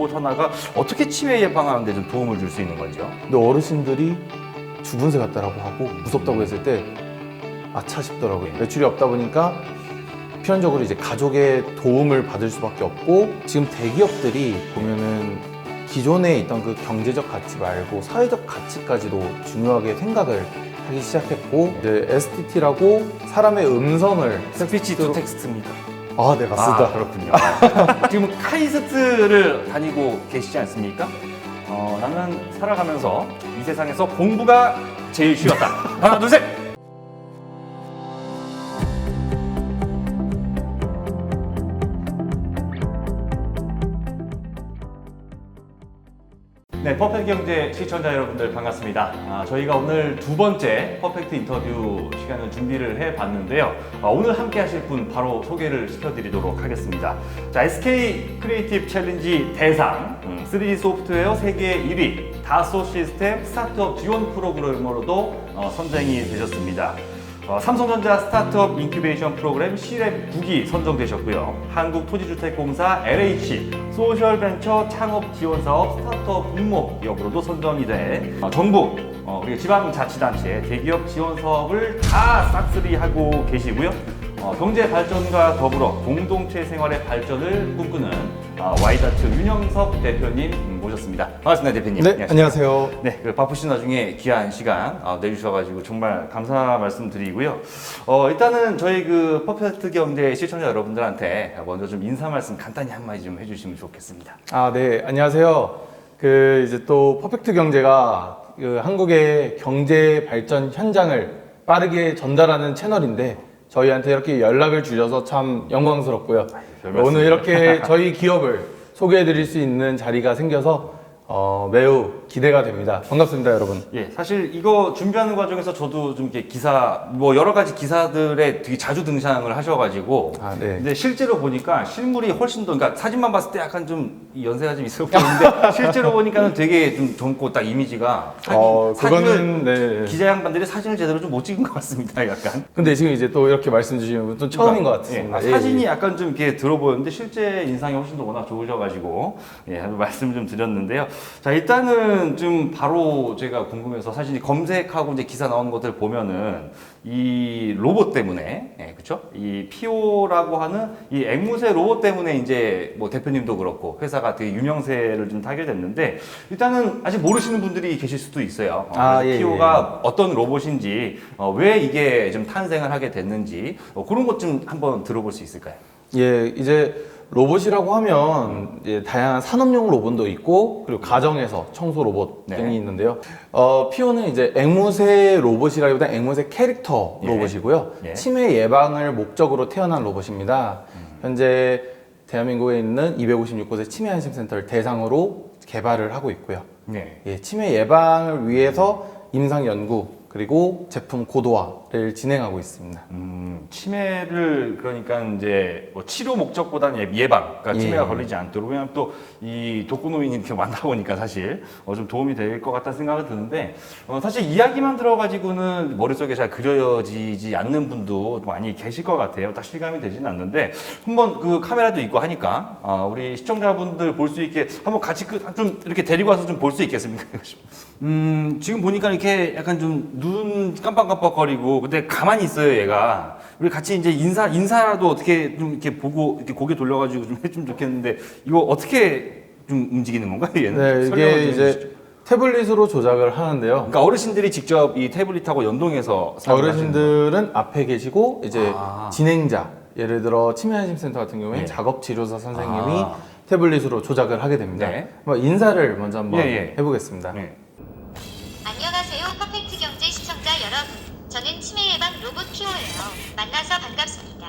로봇 하나가 어떻게 치매 예방하는 데 좀 도움을 줄 수 있는 거죠? 근데 어르신들이 죽은 새 같다라고 하고 무섭다고 했을 때 아차 싶더라고요. 매출이 없다 보니까 필연적으로 이제 가족의 도움을 받을 수밖에 없고, 지금 대기업들이 보면은 기존에 있던 그 경제적 가치 말고 사회적 가치까지도 중요하게 생각을 하기 시작했고, 이제 STT라고 사람의 음성을 스피치 투 텍스트입니다. 아, 네, 맞습니다. 아, 그렇군요. 지금 카이스트를 다니고 계시지 않습니까? 나는 살아가면서 이 세상에서 공부가 제일 쉬웠다. 하나, 둘, 셋! 네, 퍼펙트 경제 시청자 여러분들 반갑습니다. 저희가 오늘 두 번째 퍼펙트 인터뷰 시간을 준비를 해봤는데요. 오늘 함께 하실 분 바로 소개를 시켜드리도록 하겠습니다. 자, SK 크리에이티브 챌린지 대상, 3D 소프트웨어 세계 1위, 다소 시스템 스타트업 지원 프로그램으로도 선정이 되셨습니다. 삼성전자 스타트업 인큐베이션 프로그램 C랩 9기 선정되셨고요. 한국토지주택공사 LH 소셜벤처 창업 지원 사업 스타트업 공모역으로도 선정이 돼 정부 그리고 지방자치단체 대기업 지원 사업을 다 싹쓸이하고 계시고요. 경제 발전과 더불어 공동체 생활의 발전을 꿈꾸는 와이다트 윤영섭 대표님 모셨습니다. 반갑습니다, 대표님. 네, 안녕하세요. 네, 바쁘신 와중에 귀한 시간 내주셔가지고 정말 감사 말씀드리고요. 일단은 저희 그 퍼펙트 경제 시청자 여러분들한테 먼저 좀 인사 말씀 간단히 한마디 좀 해주시면 좋겠습니다. 아, 네, 안녕하세요. 이제 또 퍼펙트 경제가 한국의 경제 발전 현장을 빠르게 전달하는 채널인데, 저희한테 이렇게 연락을 주셔서 참 영광스럽고요. 오늘 이렇게 저희 기업을 소개해 드릴 수 있는 자리가 생겨서 매우 기대가 됩니다. 반갑습니다, 여러분. 예, 사실 이거 준비하는 과정에서 저도 좀 이렇게 기사, 여러 가지 기사들에 되게 자주 등장을 하셔가지고. 아, 네. 근데 실제로 보니까 실물이 훨씬 더, 그러니까 사진만 봤을 때 약간 좀 연세가 좀 있어 보이는데 실제로 보니까는 되게 좀 젊고 딱 이미지가. 그거는, 네. 기자 양반들이 사진을 제대로 좀 못 찍은 것 같습니다, 약간. 근데 지금 이제 또 이렇게 말씀 주시는 분 또 처음인 것 같습니다. 예, 사진이 약간 좀 이렇게 들어 보였는데 실제 인상이 훨씬 더 워낙 좋으셔가지고 말씀 좀 드렸는데요. 자, 일단은 좀 바로 제가 궁금해서 사실 검색하고 이제 기사 나오는 것들 보면은 이 로봇 때문에, 그쵸? 이 피오라고 하는 이 앵무새 로봇 때문에 이제 대표님도 그렇고 회사가 되게 유명세를 좀 타게 됐는데, 일단은 아직 모르시는 분들이 계실 수도 있어요. 피오가 어떤 로봇인지, 왜 이게 좀 탄생을 하게 됐는지, 그런 것 좀 한번 들어볼 수 있을까요? 예, 이제 로봇이라고 하면 이제 다양한 산업용 로봇도 있고, 그리고 가정에서 청소 로봇 등이 있는데요. 피오는 이제 앵무새 로봇이라기보다 앵무새 캐릭터 로봇이고요. 치매 예방을 목적으로 태어난 로봇입니다. 현재 대한민국에 있는 256곳의 치매 안심센터를 대상으로 개발을 하고 있고요. 예, 치매 예방을 위해서 임상 연구 그리고 제품 고도화를 진행하고 있습니다. 치매를 그러니까 이제 치료 목적보다는 예방, 그러니까 치매가 걸리지 않도록. 왜냐면 또 이 독거노인이 이렇게 많다 보니까 사실 좀 도움이 될 것 같다는 생각이 드는데, 사실 이야기만 들어가지고는 머릿속에 잘 그려지지 않는 분도 많이 계실 것 같아요. 딱 실감이 되지는 않는데, 한번 그 카메라도 있고 하니까 우리 시청자분들 볼 수 있게 한번 같이 좀 이렇게 데리고 와서 좀 볼 수 있겠습니까? 지금 보니까 이렇게 약간 좀 눈 깜빡깜빡거리고, 근데 가만히 있어요, 얘가. 우리 같이 이제 인사라도 어떻게 좀 이렇게 보고, 이렇게 고개 돌려가지고 좀 해주면 좋겠는데, 이거 어떻게 좀 움직이는 건가요, 얘는? 네, 이게 이제 태블릿으로 조작을 하는데요. 그러니까 어르신들이 직접 이 태블릿하고 연동해서 어르신들은 앞에 계시고, 이제 진행자, 예를 들어 치매안심센터 같은 경우에 작업치료사 선생님이 태블릿으로 조작을 하게 됩니다. 인사를 먼저 한번 해보겠습니다. 안녕하세요, 퍼펙트 경제 시청자 여러분. 저는 치매 예방 로봇 피오예요. 만나서 반갑습니다.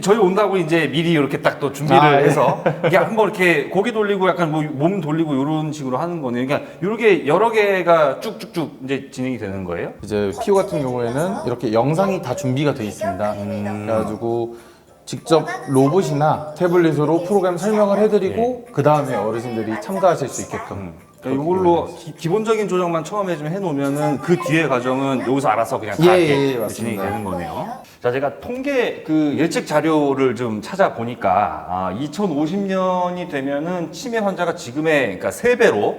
저희 온다고 이제 미리 이렇게 딱 또 준비를 해서 이게 한번 이렇게 고개 돌리고 약간 몸 돌리고 이런 식으로 하는 거네요. 그러니까 이렇게 여러 개가 쭉쭉쭉 이제 진행이 되는 거예요? 이제 피오 같은 경우에는 이렇게 영상이 다 준비가 되어 있습니다. 그래가지고 직접 로봇이나 태블릿으로 프로그램 설명을 해드리고 그 다음에 어르신들이 참가하실 수 있게끔 그러니까 이걸로 기본적인 조정만 처음에 좀 해놓으면은 그 뒤에 과정은 여기서 알아서 그냥 다 예, 이렇게 예, 맞습니다. 진행이 되는 거네요. 자, 제가 통계 그 예측 자료를 좀 찾아보니까 2050년이 되면은 치매 환자가 지금의 그러니까 3배로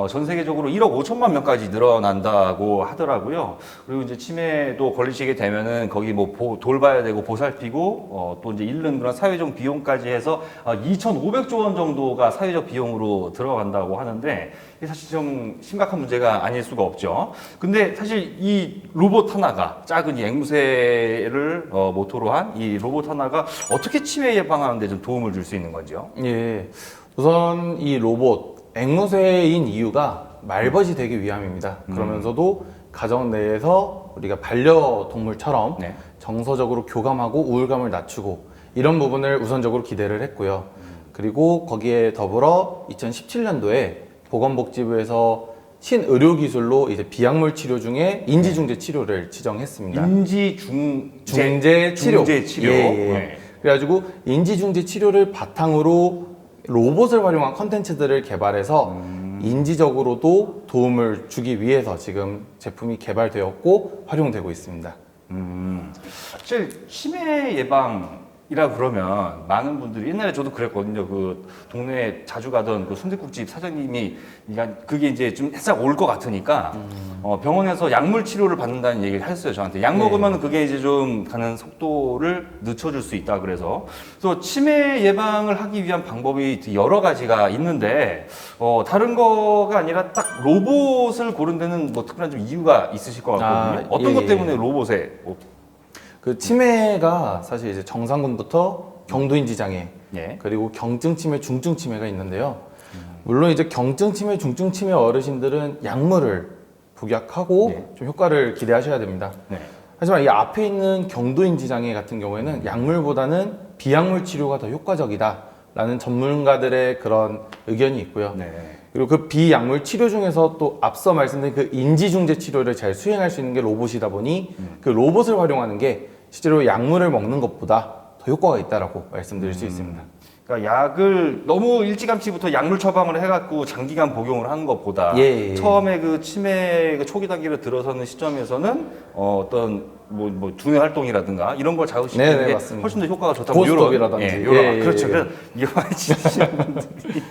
전 세계적으로 1억 5천만 명까지 늘어난다고 하더라고요. 그리고 이제 치매도 걸리시게 되면은 거기 뭐 돌봐야 되고 보살피고 또 이제 잃는 그런 사회적 비용까지 해서 2,500조 원 정도가 사회적 비용으로 들어간다고 하는데 이게 사실 좀 심각한 문제가 아닐 수가 없죠. 근데 사실 이 로봇 하나가 작은 이 앵무새를 모토로 한 이 로봇 하나가 어떻게 치매 예방하는 데 좀 도움을 줄 수 있는 건지요? 예. 우선 이 로봇 앵무새인 이유가 말벗이 되기 위함입니다. 그러면서도 가정 내에서 우리가 반려동물처럼 네. 정서적으로 교감하고 우울감을 낮추고 이런 부분을 우선적으로 기대를 했고요. 그리고 거기에 더불어 2017년도에 보건복지부에서 신의료기술로 이제 비약물 치료 중에 인지중재 치료를 지정했습니다. 인지중재 치료. 중재 치료. 예, 예. 네. 그래가지고 인지중재 치료를 바탕으로 로봇을 활용한 컨텐츠들을 개발해서 인지적으로도 도움을 주기 위해서 지금 제품이 개발되었고 활용되고 있습니다. 사실 치매 예방이라 그러면 많은 분들이 옛날에 저도 그랬거든요. 그 동네에 자주 가던 그 순댓국집 사장님이 그게 이제 좀 살짝 올 것 같으니까 병원에서 약물 치료를 받는다는 얘기를 했어요. 저한테 약 먹으면 그게 이제 좀 가는 속도를 늦춰줄 수 있다 그래서 치매 예방을 하기 위한 방법이 여러 가지가 있는데 다른 거가 아니라 딱 로봇을 고른 데는 뭐 특별한 좀 이유가 있으실 것 같거든요. 어떤 것 때문에 로봇에 그 치매가 사실 이제 정상군부터 경도인지 장애 예. 그리고 경증 치매, 중증 치매가 있는데요. 물론 이제 경증 치매, 중증 치매 어르신들은 약물을 복약하고 네. 좀 효과를 기대하셔야 됩니다. 네. 하지만 이 앞에 있는 경도인지 장애 같은 경우에는 약물보다는 비약물 치료가 더 효과적이다라는 전문가들의 그런 의견이 있고요. 네. 그리고 그 비약물 치료 중에서 또 앞서 말씀드린 그 인지중재 치료를 잘 수행할 수 있는 게 로봇이다 보니 그 로봇을 활용하는 게 실제로 약물을 먹는 것보다 더 효과가 있다라고 말씀드릴 수 있습니다. 그러니까 약을 너무 일찌감치부터 약물 처방을 해갖고 장기간 복용을 하는 것보다 예. 처음에 그 치매 그 초기 단계로 들어서는 시점에서는 어떤 뭐 두뇌 활동이라든가 이런 걸 자극시키는 네네, 게 맞습니다. 훨씬 더 효과가 좋다고 고스톱이라든지. 요런 예, 그렇죠. 예. 그래서 이거 치시는 분들이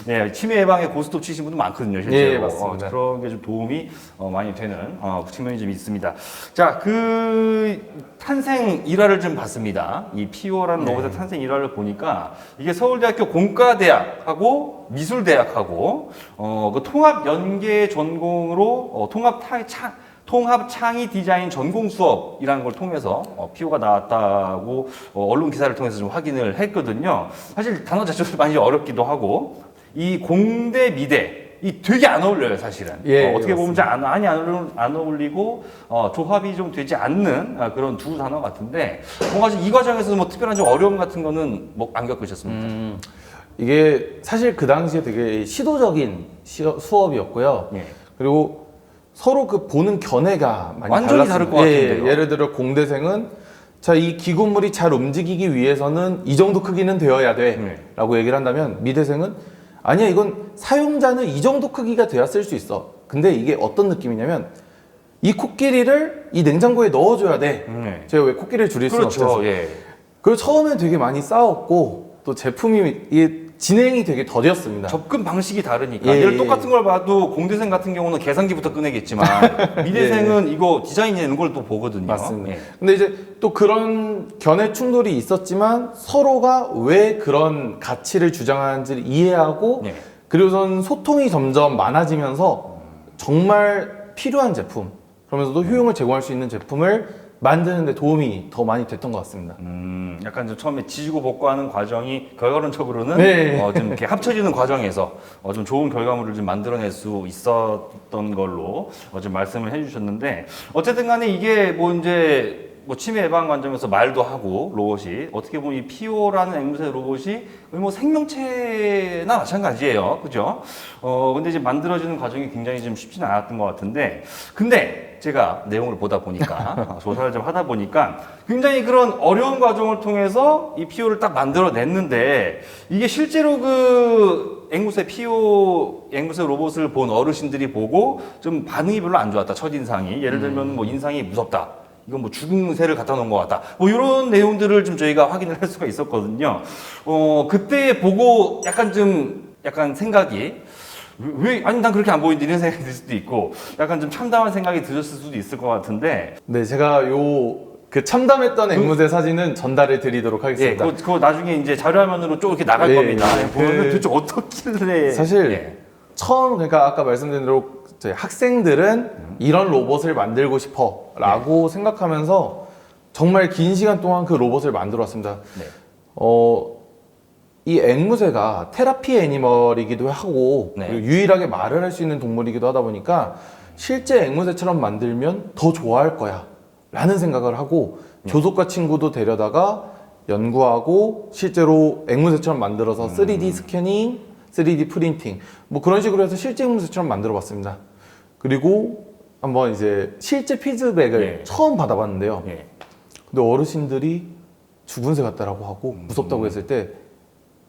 네, 치매 예방에 고스톱 치시는 분들 많거든요. 실제로 예, 맞습니다. 그런 게 좀 도움이 많이 되는 측면이 좀 있습니다. 자, 그 탄생 일화를 좀 봤습니다. 이 피오라는 로봇의 탄생 일화를 보니까 이게 서울대학교 공과대학하고 미술대학하고 그 통합 연계 전공으로 통합 창의 디자인 전공 수업이라는 걸 통해서 피오가 나왔다고 언론 기사를 통해서 좀 확인을 했거든요. 사실 단어 자체도 많이 어렵기도 하고 이 공대 미대 이 되게 안 어울려요, 사실은. 예, 어떻게 보면 맞습니다. 많이 안 어울리고 조합이 좀 되지 않는 그런 두 단어 같은데 뭔가 이 과정에서 뭐 특별한 좀 어려움 같은 거는 뭐 안 겪으셨습니까? 이게 사실 그 당시에 되게 시도적인 수업이었고요. 예. 그리고 서로 그 보는 견해가 많이 완전히 달랐습니다. 다를 것 같은데요. 예를 들어 공대생은 자, 이 기구물이 잘 움직이기 위해서는 이 정도 크기는 되어야 돼 네. 라고 얘기를 한다면 미대생은 아니야, 이건 사용자는 이 정도 크기가 돼야 쓸 수 있어. 근데 이게 어떤 느낌이냐면 이 코끼리를 이 냉장고에 넣어줘야 돼. 네. 제가 왜 코끼리를 줄일 수는 그렇죠. 없어서. 예. 그리고 처음에 되게 많이 싸웠고 또 제품이 이게 진행이 되게 더뎠습니다. 접근 방식이 다르니까 예, 예를 예, 똑같은 걸 봐도 공대생 같은 경우는 계산기부터 꺼내겠지만 미대생은 이거 디자인하는 걸 또 보거든요. 맞습니다. 예. 근데 이제 또 그런 견해 충돌이 있었지만 서로가 왜 그런 가치를 주장하는지를 이해하고 예. 그리고선 소통이 점점 많아지면서 정말 필요한 제품 그러면서도 효용을 제공할 수 있는 제품을 만드는 데 도움이 더 많이 됐던 것 같습니다. 약간 좀 처음에 지지고 볶고하는 과정이 결과론적으로는 네. 좀 이렇게 합쳐지는 과정에서 좀 좋은 결과물을 좀 만들어낼 수 있었던 걸로 좀 말씀을 해주셨는데 어쨌든 간에 이게 뭐 이제 뭐 치매 예방 관점에서 말도 하고 로봇이 어떻게 보면 이 피오라는 앵무새 로봇이 뭐 생명체나 마찬가지예요, 그죠? 근데 이제 만들어지는 과정이 굉장히 좀 쉽지는 않았던 것 같은데, 근데 제가 내용을 보다 보니까 조사를 좀 하다 보니까 굉장히 그런 어려운 과정을 통해서 이 피오를 딱 만들어냈는데 이게 실제로 그 앵무새 피오 앵무새 로봇을 본 어르신들이 보고 좀 반응이 별로 안 좋았다. 첫인상이. 예를 들면 뭐 인상이 무섭다. 이건 뭐 죽은 새를 갖다 놓은 것 같다. 뭐 이런 내용들을 좀 저희가 확인을 할 수가 있었거든요. 그때 보고 약간 생각이 아니 난 그렇게 안 보이는데 이런 생각이 들 수도 있고 약간 좀 참담한 생각이 드셨을 수도 있을 것 같은데 네, 제가 그 참담했던 앵무새 사진은 전달해 드리도록 예, 하겠습니다. 그거 나중에 이제 자료화면으로 쭉 이렇게 나갈 네, 겁니다. 네. 보면 도대체 어떻길래 사실 예. 처음 그러니까 아까 말씀드린 대로 저희 학생들은 이런 로봇을 만들고 싶어라고 생각하면서 정말 긴 시간 동안 그 로봇을 만들어 왔습니다. 네. 이 앵무새가 테라피 애니멀이기도 하고 네. 그리고 유일하게 말을 할 수 있는 동물이기도 하다 보니까 실제 앵무새처럼 만들면 더 좋아할 거야 라는 생각을 하고 조속과 친구도 데려다가 연구하고 실제로 앵무새처럼 만들어서 3D 스캐닝, 3D 프린팅 뭐 그런 식으로 해서 실제 앵무새처럼 만들어 봤습니다. 그리고 한번 이제 실제 피드백을 예. 처음 받아봤는데요. 예. 근데 어르신들이 죽은 새 같다라고 하고 무섭다고 했을 때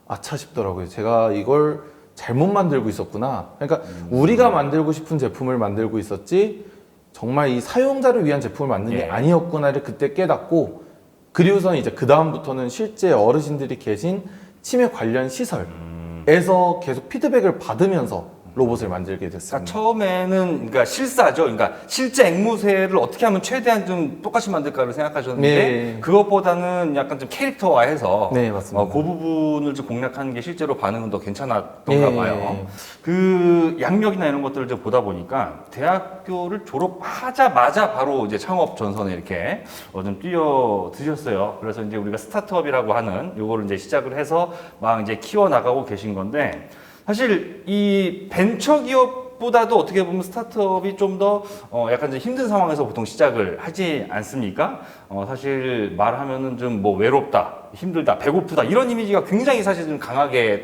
아차 싶더라고요. 제가 이걸 잘못 만들고 있었구나. 그러니까 우리가 만들고 싶은 제품을 만들고 있었지 정말 이 사용자를 위한 제품을 만든 게 예. 아니었구나를 그때 깨닫고 그리고서는 이제 그 다음부터는 실제 어르신들이 계신 치매 관련 시설에서 계속 피드백을 받으면서 로봇을 만들게 됐습니다. 그러니까 처음에는 그러니까 실사죠. 그러니까 실제 앵무새를 어떻게 하면 최대한 좀 똑같이 만들까를 생각하셨는데 네. 그것보다는 약간 좀 캐릭터화해서 네, 맞습니다. 그 부분을 좀 공략하는 게 실제로 반응은 더 괜찮았던가 네. 봐요. 그 양력이나 이런 것들을 좀 보다 보니까 대학교를 졸업하자마자 바로 이제 창업 전선에 이렇게 좀 뛰어드셨어요. 그래서 이제 우리가 스타트업이라고 하는 요거를 이제 시작을 해서 막 이제 키워 나가고 계신 건데 사실 이 벤처 기업보다도 어떻게 보면 스타트업이 좀 더 약간 좀 힘든 상황에서 보통 시작을 하지 않습니까? 사실 말하면은 좀 뭐 외롭다, 힘들다, 배고프다 이런 이미지가 굉장히 사실 좀 강하게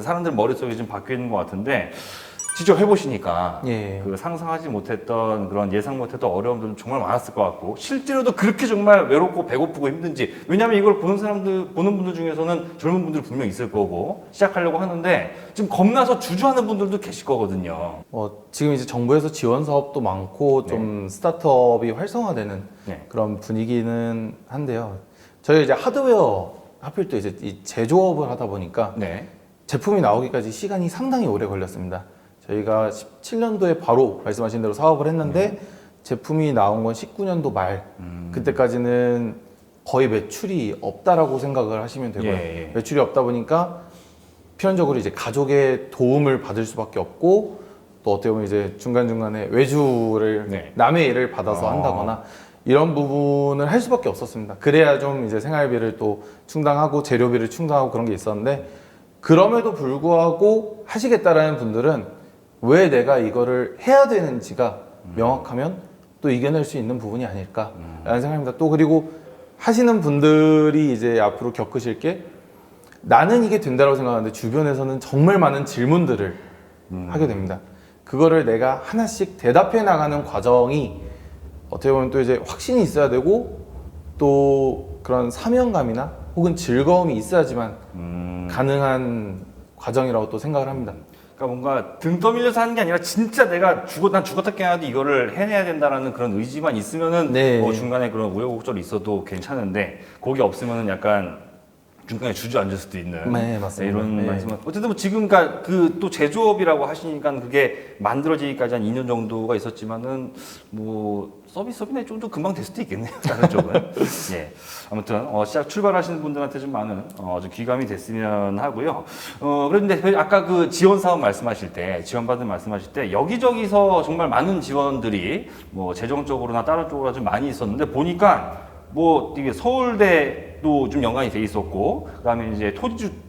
사람들 머릿속에 좀 박혀 있는 것 같은데 직접 해보시니까 예. 그 상상하지 못했던 그런 예상 못했던 어려움들은 정말 많았을 것 같고 실제로도 그렇게 정말 외롭고 배고프고 힘든지 왜냐하면 이걸 보는 분들 중에서는 젊은 분들 분명 있을 거고 시작하려고 하는데 지금 겁나서 주저하는 분들도 계실 거거든요. 지금 이제 정부에서 지원 사업도 많고 좀 스타트업이 활성화되는 네. 그런 분위기는 한데요. 저희 이제 하드웨어 하필 또 이제 이 제조업을 하다 보니까 네. 제품이 나오기까지 시간이 상당히 오래 걸렸습니다. 저희가 17년도에 바로 말씀하신 대로 사업을 했는데 제품이 나온 건 19년도 말 그때까지는 거의 매출이 없다라고 생각을 하시면 되고요. 예. 매출이 없다 보니까 필연적으로 이제 가족의 도움을 받을 수밖에 없고 또 어떻게 보면 이제 중간중간에 외주를 네. 남의 일을 받아서 한다거나 이런 부분을 할 수밖에 없었습니다. 그래야 좀 이제 생활비를 또 충당하고 재료비를 충당하고 그런 게 있었는데 그럼에도 불구하고 하시겠다라는 분들은 왜 내가 이거를 해야 되는지가 명확하면 또 이겨낼 수 있는 부분이 아닐까라는 생각입니다. 또 그리고 하시는 분들이 이제 앞으로 겪으실 게 나는 이게 된다고 생각하는데 주변에서는 정말 많은 질문들을 하게 됩니다. 그거를 내가 하나씩 대답해 나가는 과정이 어떻게 보면 또 이제 확신이 있어야 되고 또 그런 사명감이나 혹은 즐거움이 있어야지만 가능한 과정이라고 또 생각을 합니다. 그러니까 뭔가 등 떠밀려서 하는 게 아니라 진짜 내가 난 죽었다 깨어나도 이거를 해내야 된다라는 그런 의지만 있으면은 네. 뭐 중간에 그런 우여곡절이 있어도 괜찮은데 거기 없으면은 약간 중간에 주저앉을 수도 있는 네, 맞습니다. 이런 네. 말씀은 어쨌든 뭐 지금 그 또 제조업이라고 하시니까 그게 만들어지기까지 한 2년 정도가 있었지만은 뭐 서비스업이나 좀 더 금방 될 수도 있겠네요. 다른 쪽은. 예. 아무튼 시작 출발하시는 분들한테 좀 많은 좀 귀감이 됐으면 하고요. 그런데 아까 그 지원 사업 말씀하실 때 지원받은 말씀하실 때 여기저기서 정말 많은 지원들이 뭐 재정적으로나 다른 쪽으로 좀 많이 있었는데 보니까 뭐 이게 서울대도 좀 연관이 돼 있었고 그다음에 이제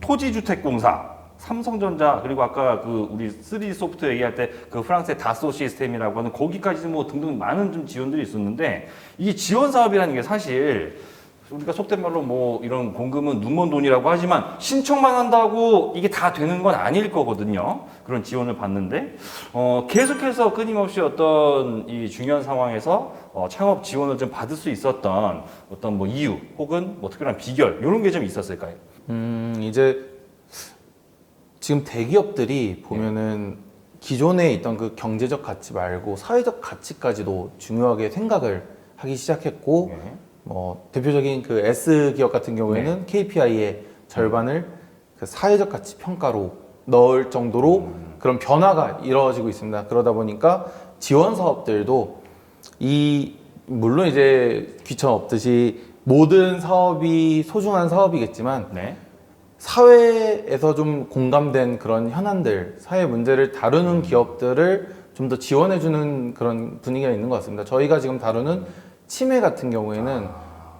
토지주택공사 삼성전자 그리고 아까 그 우리 3D 소프트 얘기할 때 그 프랑스의 다소 시스템이라고 하는 거기까지 뭐 등등 많은 좀 지원들이 있었는데 이게 지원 사업이라는 게 사실 우리가 속된 말로 뭐 이런 공금은 눈먼 돈이라고 하지만 신청만 한다고 이게 다 되는 건 아닐 거거든요. 그런 지원을 받는데 계속해서 끊임없이 어떤 이 중요한 상황에서 창업 지원을 좀 받을 수 있었던 어떤 뭐 이유 혹은 뭐 특별한 비결 이런 게 좀 있었을까요? 이제 지금 대기업들이 보면은 기존에 있던 그 경제적 가치 말고 사회적 가치까지도 중요하게 생각을 하기 시작했고 네. 뭐 대표적인 그 S 기업 같은 경우에는 KPI의 절반을 그 사회적 가치 평가로 넣을 정도로 그런 변화가 이루어지고 있습니다. 그러다 보니까 지원 사업들도 물론 이제 귀천 없듯이 모든 사업이 소중한 사업이겠지만 네. 사회에서 좀 공감된 그런 현안들, 사회 문제를 다루는 기업들을 좀 더 지원해주는 그런 분위기가 있는 것 같습니다. 저희가 지금 다루는 치매 같은 경우에는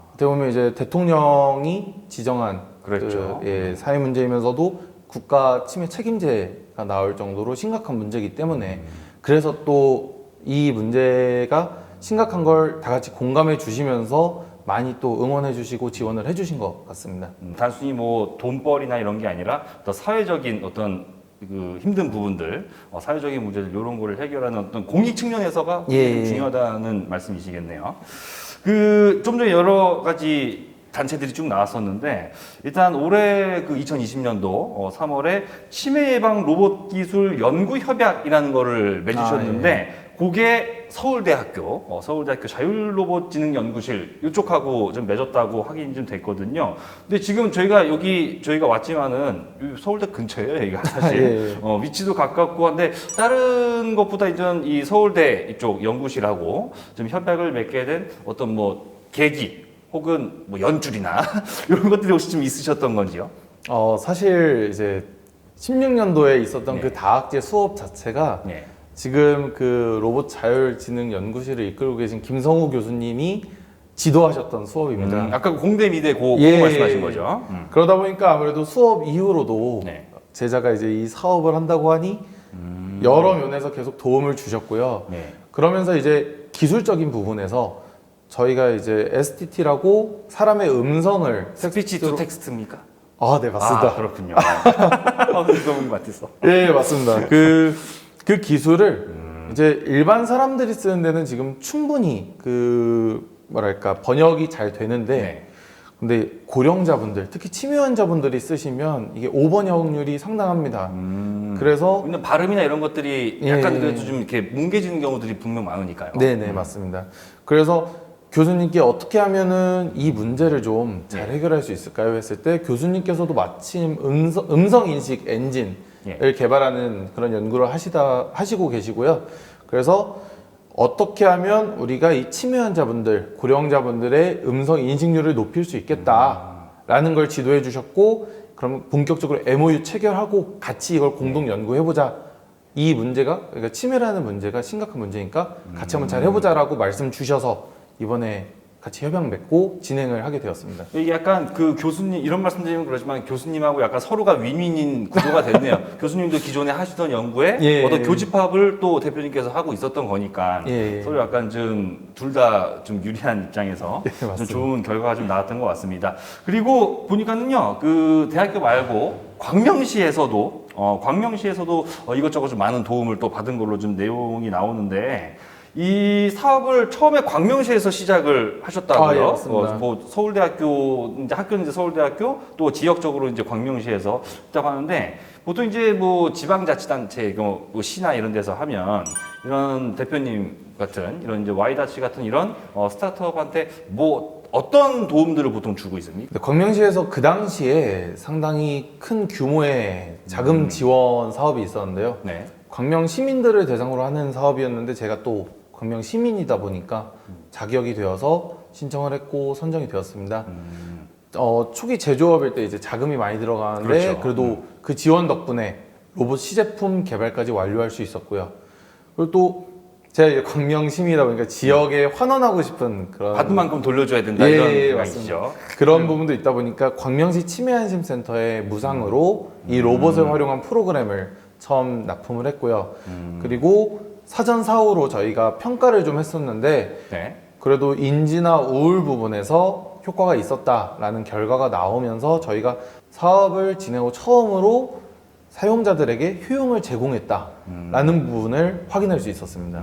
어떻게 보면 이제 대통령이 지정한 그렇죠. 사회 문제이면서도 국가 치매 책임제가 나올 정도로 심각한 문제이기 때문에 그래서 또 이 문제가 심각한 걸 다 같이 공감해 주시면서 많이 또 응원해 주시고 지원을 해 주신 것 같습니다. 단순히 뭐 돈벌이나 이런 게 아니라 더 사회적인 어떤 그 힘든 부분들, 사회적인 문제들 이런 거를 해결하는 어떤 공익 측면에서가 예. 중요하다는 말씀이시겠네요. 그 좀 전에 여러 가지 단체들이 쭉 나왔었는데 일단 올해 그 2020년도 3월에 치매 예방 로봇 기술 연구 협약이라는 거를 맺으셨는데 그게 서울대학교 자율로봇지능연구실 이쪽하고 좀 맺었다고 확인이 좀 됐거든요. 근데 지금 저희가 왔지만은 서울대 근처예요, 여기가 사실. 예. 위치도 가깝고 한데 다른 것보다 이전 이 서울대 이쪽 연구실하고 좀 협약을 맺게 된 어떤 뭐 계기 혹은 뭐 연줄이나 이런 것들이 혹시 좀 있으셨던 건지요? 사실 이제 16년도에 있었던 네. 그 다학제 수업 자체가 네. 지금 그 로봇 자율지능 연구실을 이끌고 계신 김성우 교수님이 지도하셨던 수업입니다. 아까 공대 미대 그거 예. 말씀하신 거죠? 그러다 보니까 아무래도 수업 이후로도 네. 제자가 이제 이 사업을 한다고 하니 여러 면에서 계속 도움을 주셨고요. 네. 그러면서 이제 기술적인 부분에서 저희가 이제 STT라고 사람의 음성을 스피치 투 텍스트입니까? 네, 맞습니다. 아, 그렇군요. 읽어본 것 같았어. 네, 맞습니다. 그 기술을 이제 일반 사람들이 쓰는 데는 지금 충분히 뭐랄까 번역이 잘 되는데 네. 근데 고령자분들, 특히 치매 환자분들이 쓰시면 이게 오번역률이 상당합니다. 그래서 근데 발음이나 이런 것들이 예. 약간 그래도 좀 이렇게 뭉개지는 경우들이 분명 많으니까요. 네네 맞습니다. 그래서 교수님께 어떻게 하면은 이 문제를 좀 잘 네. 해결할 수 있을까요? 했을 때 교수님께서도 마침 음성 인식 엔진을 예. 개발하는 그런 연구를 하시고 계시고요. 그래서 어떻게 하면 우리가 이 치매 환자분들, 고령자분들의 음성 인식률을 높일 수 있겠다라는 걸 지도해 주셨고, 그럼 본격적으로 MOU 체결하고 같이 이걸 공동 연구해보자. 이 문제가, 그러니까 치매라는 문제가 심각한 문제니까 같이 한번 잘 해보자라고 말씀 주셔서 이번에 같이 협약 맺고 진행을 하게 되었습니다. 이게 약간 그 교수님 이런 말씀드리면 그렇지만 교수님하고 약간 서로가 윈윈인 구조가 됐네요. 교수님도 기존에 하시던 연구에 예. 어떤 교집합을 또 대표님께서 하고 있었던 거니까 예. 서로 약간 좀 둘 다 좀 유리한 입장에서 예, 좀 맞습니다. 좋은 결과가 좀 나왔던 것 같습니다. 그리고 보니까는요, 그 대학교 말고 광명시에서도 이것저것 좀 많은 도움을 또 받은 걸로 좀 내용이 나오는데. 이 사업을 처음에 광명시에서 시작을 하셨다고요. 예, 맞습니다. 뭐 서울대학교 이제 학교는 이제 서울대학교 또 지역적으로 이제 광명시에서 했다고 하는데 보통 이제 뭐 지방자치단체 뭐 시나 이런 데서 하면 이런 대표님 같은 이런 이제 Y다치 같은 이런 스타트업한테 뭐 어떤 도움들을 보통 주고 있습니까? 근데 광명시에서 그 당시에 상당히 큰 규모의 자금 지원 사업이 있었는데요. 네. 광명 시민들을 대상으로 하는 사업이었는데 제가 또 광명 시민이다 보니까 자격이 되어서 신청을 했고 선정이 되었습니다. 초기 제조업일 때 이제 자금이 많이 들어가는데 그렇죠. 그래도 그 지원 덕분에 로봇 시제품 개발까지 완료할 수 있었고요. 그리고 또 제가 이제 광명 시민이다 보니까 지역에 환원하고 싶은 그런 받은 만큼 돌려줘야 된다 예, 이런 맞습니다. 생각이시죠. 그런 부분도 있다 보니까 광명시 치매안심센터에 무상으로 이 로봇을 활용한 프로그램을 처음 납품을 했고요. 그리고 사전 사후로 저희가 평가를 좀 했었는데 네. 그래도 인지나 우울 부분에서 효과가 있었다라는 결과가 나오면서 저희가 사업을 진행 후 처음으로 사용자들에게 효용을 제공했다라는 부분을 확인할 수 있었습니다.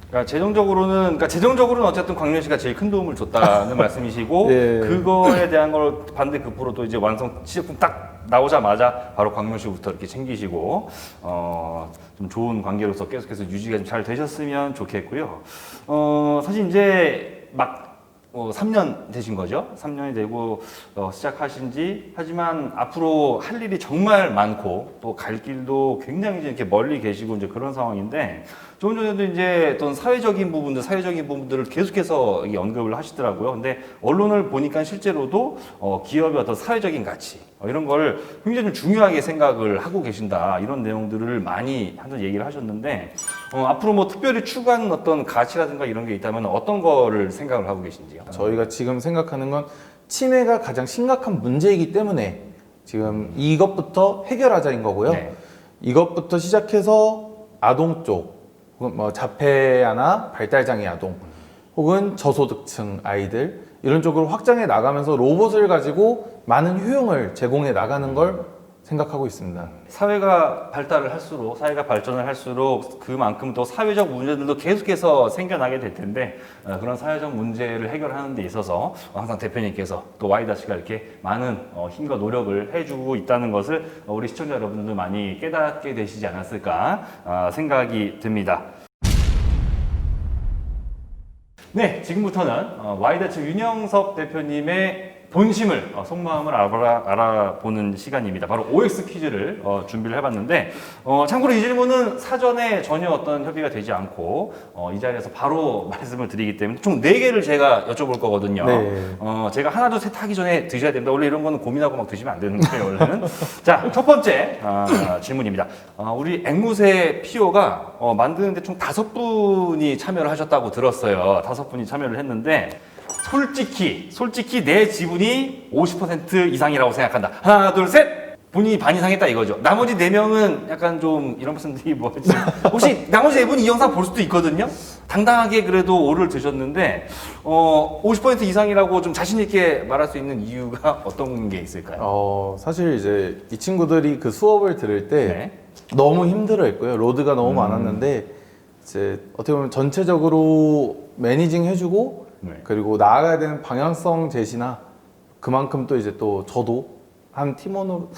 그러니까 재정적으로는 어쨌든 광명시가 제일 큰 도움을 줬다는 말씀이시고 예. 그거에 대한 걸 반대 급부로 또 이제 완성 시제품 딱 나오자마자 바로 광명시부터 이렇게 챙기시고 좀 좋은 관계로서 계속해서 유지가 좀 잘 되셨으면 좋겠고요. 사실 이제 막 3년 되신 거죠. 3년이 되고 시작하신 지, 하지만 앞으로 할 일이 정말 많고 또 갈 길도 굉장히 이제 이렇게 멀리 계시고 이제 그런 상황인데, 조금 전에도 이제 어떤 사회적인 부분들을 계속해서 이 언급을 하시더라고요. 근데 언론을 보니까 실제로도 기업의 어떤 사회적인 가치 이런 걸 굉장히 좀 중요하게 생각을 하고 계신다, 이런 내용들을 많이 하는 얘기를 하셨는데, 앞으로 뭐 특별히 추구하는 어떤 가치라든가 이런 게 있다면 어떤 거를 생각을 하고 계신지요? 저희가 지금 생각하는 건 치매가 가장 심각한 문제이기 때문에 지금 이것부터 해결하자인 거고요. 네. 이것부터 시작해서 아동 쪽, 혹은 뭐 자폐아나 발달장애 아동, 혹은 저소득층 아이들 이런 쪽으로 확장해 나가면서 로봇을 가지고 많은 효용을 제공해 나가는 걸 생각하고 있습니다. 사회가 발달을 할수록, 사회가 발전을 할수록 그만큼 또 사회적 문제들도 계속해서 생겨나게 될 텐데, 그런 사회적 문제를 해결하는 데 있어서 항상 대표님께서 또 Y다시가 이렇게 많은 힘과 노력을 해주고 있다는 것을 우리 시청자 여러분들도 많이 깨닫게 되시지 않았을까 생각이 듭니다. 네, 지금부터는 Y다치 윤영석 대표님의 본심을, 속마음을 알아보는 시간입니다. 바로 OX 퀴즈를 준비를 해봤는데, 참고로 이 질문은 사전에 전혀 어떤 협의가 되지 않고 이 자리에서 바로 말씀을 드리기 때문에 총 4개를 제가 여쭤볼 거거든요. 네. 제가 하나 둘 셋 하기 전에 드셔야 됩니다. 원래 이런 거는 고민하고 막 드시면 안 되는 거예요, 원래는. 자, 첫 번째 질문입니다. 우리 앵무새 피오가 만드는데 총 5분이 참여를 하셨다고 들었어요. 5분이 참여를 했는데, 솔직히 내 지분이 50% 이상이라고 생각한다. 하나, 둘, 셋! 분이 반 이상 했다 이거죠. 나머지 4명은 약간 좀 이런 말씀들이 뭐지? 혹시 나머지 4분이 이 영상 볼 수도 있거든요? 당당하게 그래도 오를 드셨는데, 50% 이상이라고 좀 자신있게 말할 수 있는 이유가 어떤 게 있을까요? 사실 이제 이 친구들이 그 수업을 들을 때 네. 너무 힘들어했고요. 로드가 너무 많았는데, 이제 어떻게 보면 전체적으로 매니징 해주고, 네. 그리고 나아가야 되는 방향성 제시나 그만큼 또 이제 또 저도 한 팀원으로서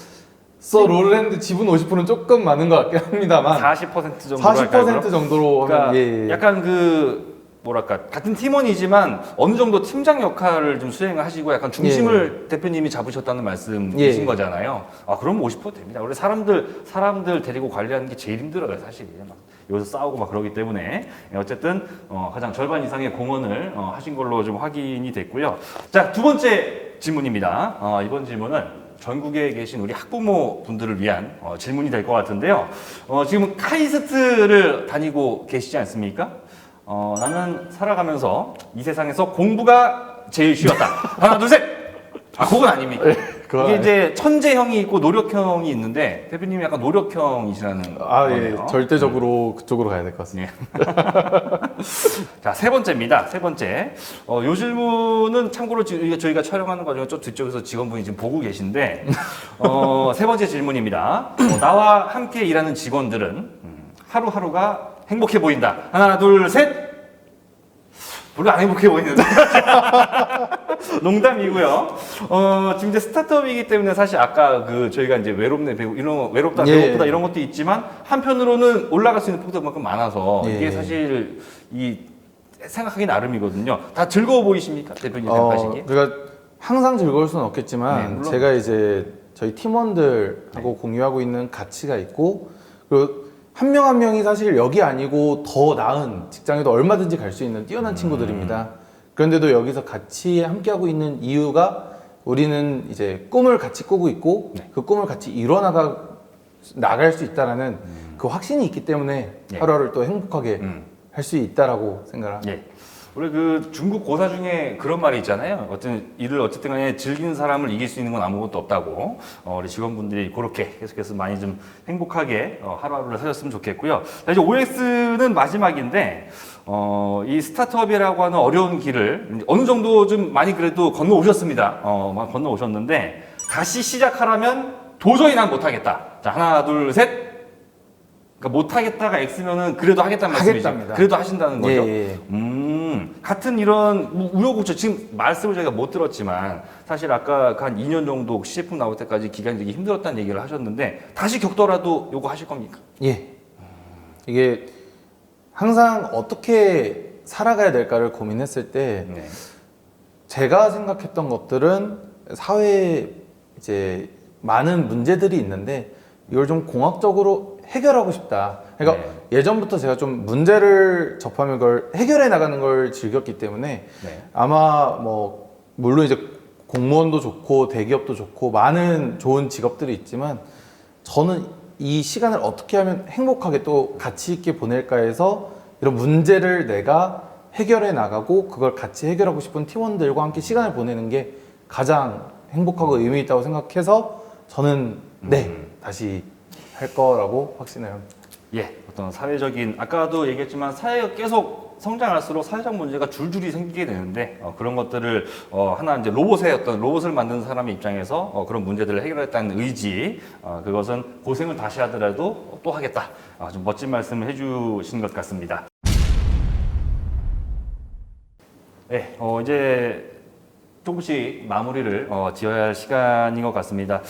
롤을 했는데 지분 50%는 조금 많은 것 같긴 합니다만 40% 정도 40% 정도로 그러니까 하면 예. 약간 뭐랄까 같은 팀원이지만 어느 정도 팀장 역할을 좀 수행을 하시고 약간 중심을 대표님이 잡으셨다는 말씀이신 예. 거잖아요. 그럼 50% 됩니다. 원래 사람들 데리고 관리하는 게 제일 힘들어요, 사실. 막 여기서 싸우고 막 그러기 때문에 어쨌든 가장 절반 이상의 공헌을 하신 걸로 좀 확인이 됐고요. 자, 두 번째 질문입니다. 이번 질문은 전국에 계신 우리 학부모 분들을 위한 질문이 될 것 같은데요. 지금 카이스트를 다니고 계시지 않습니까? 나는 살아가면서 이 세상에서 공부가 제일 쉬웠다. 하나, 둘, 셋! 그건 아닙니까? 이게 이제 천재형이 있고 노력형이 있는데, 대표님이 약간 노력형이시라는 예. 거네요. 절대적으로 그쪽으로 가야 될 것 같습니다. 자, 세 번째입니다. 세 번째. 요 질문은 참고로 저희가 촬영하는 과정에 좀 뒤쪽에서 직원분이 지금 보고 계신데, 세 번째 질문입니다. 나와 함께 일하는 직원들은 하루하루가 행복해 보인다. 하나, 둘, 셋! 별로 안 행복해 보이는데. 농담이고요. 지금 이제 스타트업이기 때문에 사실 아까 저희가 이제 외롭네, 외롭다, 예. 배고프다 이런 것도 있지만, 한편으로는 올라갈 수 있는 폭도만큼 많아서 예. 이게 사실 생각하기 나름이거든요. 다 즐거워 보이십니까? 대표님 생각하시기에? 그러니까 항상 즐거울 수는 네, 없겠지만 물론. 제가 이제 저희 팀원들하고 공유하고 있는 가치가 있고, 그리고 한 명 한 명이 사실 여기 아니고 더 나은 직장에도 얼마든지 갈 수 있는 뛰어난 친구들입니다. 그런데도 여기서 같이 함께하고 있는 이유가, 우리는 이제 꿈을 같이 꾸고 있고 그 꿈을 같이 나갈 수 있다라는 그 확신이 있기 때문에 하루하루를 또 행복하게 할 수 있다라고 생각을 합니다. 예. 우리 중국 고사 중에 그런 말이 있잖아요. 일을 어쨌든 간에 즐기는 사람을 이길 수 있는 건 아무것도 없다고. 우리 직원분들이 그렇게 계속해서 많이 좀 행복하게 하루하루를 사셨으면 좋겠고요. 자, 이제 OX는 마지막인데, 이 스타트업이라고 하는 어려운 길을 어느 정도 좀 많이 그래도 건너오셨습니다. 건너오셨는데, 다시 시작하라면 도저히 난 못하겠다. 자, 하나, 둘, 셋. 그러니까 못하겠다가 X면은 그래도 하겠다는 말씀이죠. 하겠답니다. 그래도 하신다는 거죠. 예. 같은 이런 우여곡절 지금 말씀을 저희가 못 들었지만 사실 아까 한 2년 정도 시제품 나올 때까지 기간이 되게 힘들었다는 얘기를 하셨는데 다시 겪더라도 요거 하실 겁니까? 예. 이게 항상 어떻게 살아가야 될까를 고민했을 때 네. 제가 생각했던 것들은 사회에 이제 많은 문제들이 있는데 이걸 좀 공학적으로 해결하고 싶다. 그러니까 예전부터 제가 좀 문제를 접하면 그걸 해결해 나가는 걸 즐겼기 때문에 네. 아마 뭐 물론 이제 공무원도 좋고 대기업도 좋고 많은 좋은 직업들이 있지만 저는 이 시간을 어떻게 하면 행복하게 또 가치 있게 보낼까 해서 이런 문제를 내가 해결해 나가고 그걸 같이 해결하고 싶은 팀원들과 함께 시간을 보내는 게 가장 행복하고 의미 있다고 생각해서 저는 다시 할 거라고 확신해요. 예, 어떤 사회적인 아까도 얘기했지만 사회가 계속 성장할수록 사회적 문제가 줄줄이 생기게 되는데 그런 것들을 하나 이제 로봇의 어떤 로봇을 만드는 사람의 입장에서 그런 문제들을 해결했다는 의지 그것은 고생을 다시 하더라도 또 하겠다. 좀 멋진 말씀을 해주신 것 같습니다. 네, 이제 조금씩 마무리를 지어야 할 시간인 것 같습니다.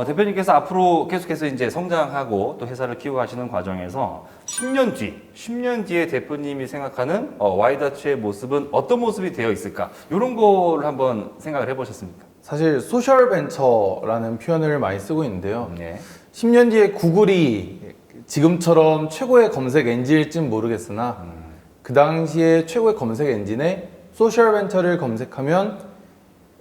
대표님께서 앞으로 계속해서 이제 성장하고 또 회사를 키워가시는 과정에서 10년 뒤에 대표님이 생각하는 와이다츠의 모습은 어떤 모습이 되어 있을까? 이런 걸 한번 생각을 해보셨습니까? 사실 소셜 벤처라는 표현을 많이 쓰고 있는데요. 네. 10년 뒤에 구글이 지금처럼 최고의 검색 엔진일진 모르겠으나 그 당시에 최고의 검색 엔진에 소셜 벤처를 검색하면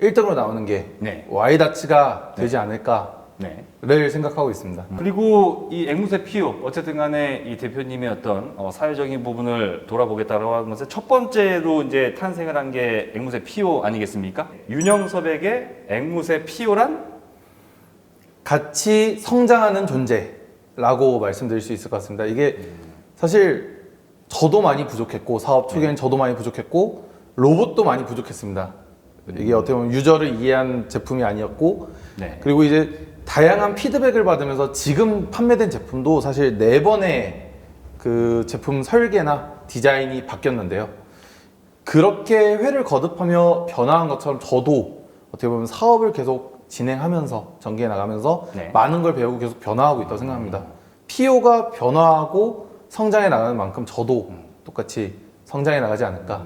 1등으로 나오는 게 네. 와이다츠가 되지 않을까를 네. 생각하고 있습니다. 그리고 이 앵무새 피오 어쨌든 간에 이 대표님의 어떤 사회적인 부분을 돌아보겠다고 하는 것은 첫 번째로 이제 탄생을 한 게 앵무새 피오 아니겠습니까? 윤영섭에게 앵무새 피오란 같이 성장하는 존재라고 말씀드릴 수 있을 것 같습니다. 이게 사실 저도 많이 부족했고 사업 초기에는 저도 많이 부족했고 로봇도 많이 부족했습니다. 이게 어떻게 보면 유저를 이해한 제품이 아니었고 네. 그리고 이제 다양한 피드백을 받으면서 지금 판매된 제품도 사실 4번의 그 제품 설계나 디자인이 바뀌었는데요. 그렇게 회를 거듭하며 변화한 것처럼 저도 어떻게 보면 사업을 계속 진행하면서 전개해 나가면서 네. 많은 걸 배우고 계속 변화하고 있다고 생각합니다. PO가 변화하고 성장해 나가는 만큼 저도 똑같이 성장해 나가지 않을까.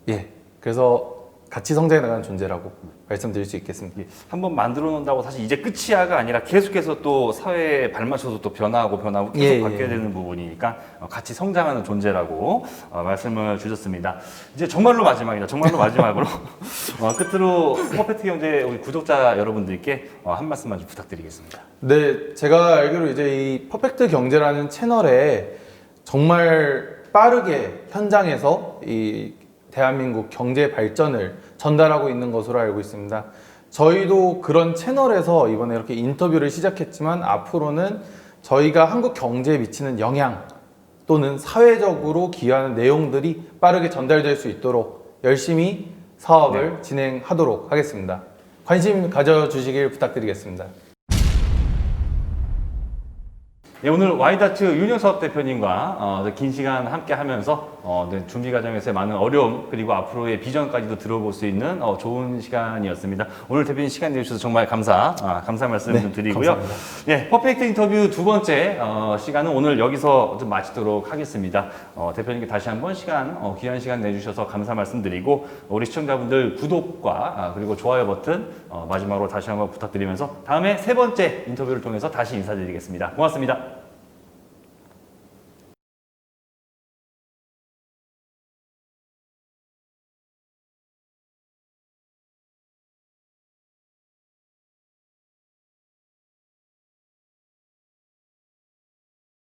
예. 그래서 같이 성장해 나가는 존재라고 말씀드릴 수 있겠습니다. 한번 만들어 놓는다고 사실 이제 끝이야가 아니라 계속해서 또 사회에 발맞춰서 또 변화하고 계속 바뀌어야 되는 부분이니까 같이 성장하는 존재라고 말씀을 주셨습니다. 이제 정말로 마지막이다. 정말로 마지막으로 끝으로 퍼펙트 경제 우리 구독자 여러분들께 한 말씀만 좀 부탁드리겠습니다. 네, 제가 알기로 이제 이 퍼펙트 경제라는 채널에 정말 빠르게 현장에서 이 대한민국 경제 발전을 전달하고 있는 것으로 알고 있습니다. 저희도 그런 채널에서 이번에 이렇게 인터뷰를 시작했지만 앞으로는 저희가 한국 경제에 미치는 영향 또는 사회적으로 기여하는 내용들이 빠르게 전달될 수 있도록 열심히 사업을 진행하도록 하겠습니다. 관심 가져주시길 부탁드리겠습니다. 네, 오늘 와이다츠 윤영섭 대표님과 긴 시간 함께 하면서 준비 과정에서의 많은 어려움 그리고 앞으로의 비전까지도 들어볼 수 있는 좋은 시간이었습니다. 오늘 대표님 시간 내주셔서 정말 감사 말씀 좀 드리고요. 감사합니다. 네, 퍼펙트 인터뷰 두 번째 시간은 오늘 여기서 좀 마치도록 하겠습니다. 대표님께 다시 한번 귀한 시간 내주셔서 감사 말씀드리고 우리 시청자분들 구독과 그리고 좋아요 버튼 마지막으로 다시 한번 부탁드리면서 다음에 세 번째 인터뷰를 통해서 다시 인사드리겠습니다. 고맙습니다.